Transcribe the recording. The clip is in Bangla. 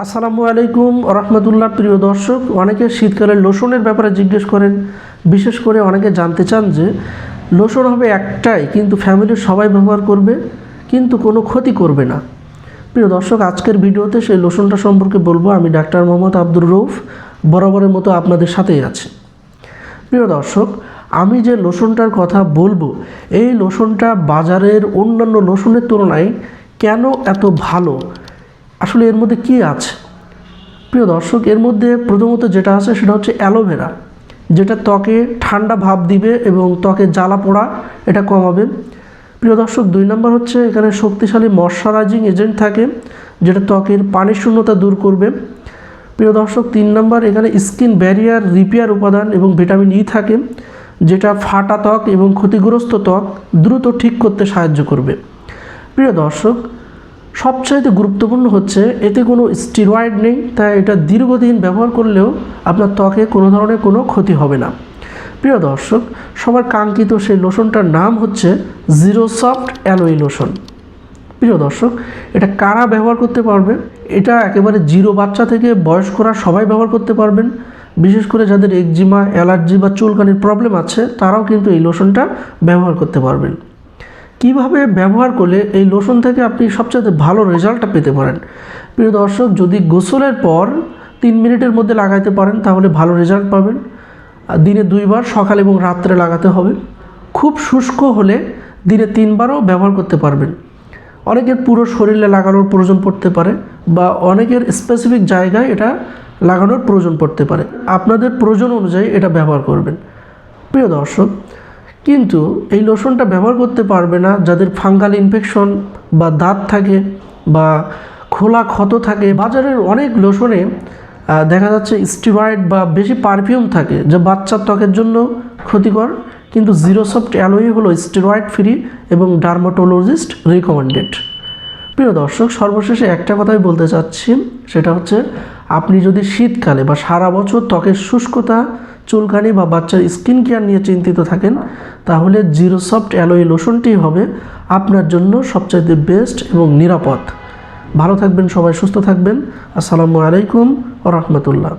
আসসালামু আলাইকুম রহমতুল্লাহ। প্রিয় দর্শক, অনেকে শীতকালে লোশনের ব্যাপারে জিজ্ঞেস করেন। বিশেষ করে অনেকে জানতে চান যে লোশন হবে একটাই, কিন্তু ফ্যামিলির সবাই ব্যবহার করবে, কিন্তু কোনো ক্ষতি করবে না। প্রিয় দর্শক, আজকের ভিডিওতে সেই লোশনটা সম্পর্কে বলবো। আমি ডাক্তার মোহাম্মদ আব্দুর রউফ বরাবরের মতো আপনাদের সাথেই আছি। প্রিয় দর্শক, আমি যে লোশনটার কথা বলবো, এই লোশনটা বাজারের অন্যান্য লোশনের তুলনায় কেন এত ভালো, আসলে এর মধ্যে কী আছে? প্রিয় দর্শক, এর মধ্যে প্রথমত যেটা আছে সেটা হচ্ছে অ্যালোভেরা, যেটা ত্বকে ঠান্ডা ভাব দিবে এবং ত্বকে জ্বালা পোড়া এটা কমাবে। প্রিয় দর্শক, 2 নম্বর হচ্ছে এখানে শক্তিশালী ময়শ্চারাইজিং এজেন্ট থাকে, যেটা ত্বকের পানি শূন্যতা দূর করবে। প্রিয় দর্শক, 3 নম্বর এখানে স্কিন ব্যারিয়ার রিপেয়ার উপাদান এবং ভিটামিন ই থাকে, যেটা ফাটা ত্বক এবং ক্ষতিগ্রস্ত ত্বক দ্রুত ঠিক করতে সাহায্য করবে। প্রিয় দর্শক, সবচাইতে গুরুত্বপূর্ণ হচ্ছে এতে কোনো স্টেরয়েড নেই, তাই এটা দীর্ঘদিন ব্যবহার করলেও আপনার ত্বকে কোনো ধরনের কোনো ক্ষতি হবে না। প্রিয় দর্শক, সবার কাঙ্ক্ষিত সেই লোশনটার নাম হচ্ছে জিরো সফট অ্যালোই লোশন। প্রিয় দর্শক, এটা কারা ব্যবহার করতে পারবে? এটা একেবারে জিরো বাচ্চা থেকে বয়স্করা সবাই ব্যবহার করতে পারবেন। বিশেষ করে যাদের একজিমা, অ্যালার্জি বা চুলকানির প্রবলেম আছে, তারাও কিন্তু এই লোশনটা ব্যবহার করতে পারবেন। কিভাবে ব্যবহার করলে এই লোশন থেকে আপনি সবচেয়ে ভালো রেজাল্টটা পেতে পারেন? প্রিয় দর্শক, যদি গোসলের পর 3 মিনিটের মধ্যে লাগাইতে পারেন তাহলে ভালো রেজাল্ট পাবেন। দিনে 2 বার, সকাল এবং রাত্রে লাগাতে হবে। খুব শুষ্ক হলে দিনে 3 বারও ব্যবহার করতে পারবেন। অনেকের পুরো শরীরে লাগানোর প্রয়োজন পড়তে পারে, বা অনেকের স্পেসিফিক জায়গায় এটা লাগানোর প্রয়োজন পড়তে পারে। আপনাদের প্রয়োজন অনুযায়ী এটা ব্যবহার করবেন। প্রিয় দর্শক, কিন্তু এই লোশনটা ব্যবহার করতে পারবে না যাদের ফাঙ্গাল ইনফেকশন বা দাঁত থাকে বা খোলা ক্ষত থাকে। বাজারের অনেক লোশনে দেখা যাচ্ছে স্টেরয়েড বা বেশি পারফিউম থাকে, যা বাচ্চার ত্বকের জন্য ক্ষতিকর। কিন্তু জিরো সফট অ্যালোই হলো স্টেরয়েড ফ্রি এবং ডার্মাটোলজিস্ট রিকমেন্ডেড। প্রিয় দর্শক, সর্বশেষে একটা কথাই বলতে চাচ্ছি, সেটা হচ্ছে আপনি যদি শীতকালে বা সারা বছর ত্বকের শুষ্কতা, চুলকানি বা বাচ্চার স্কিন কেয়ার নিয়ে চিন্তিত থাকেন, তাহলে জিরো সফট অ্যালোই লোশনটি হবে আপনার জন্য সবচাইতে বেস্ট এবং নিরাপদ। ভালো থাকবেন সবাই, সুস্থ থাকবেন। আসসালামু আলাইকুম ওয়া রাহমাতুল্লাহ।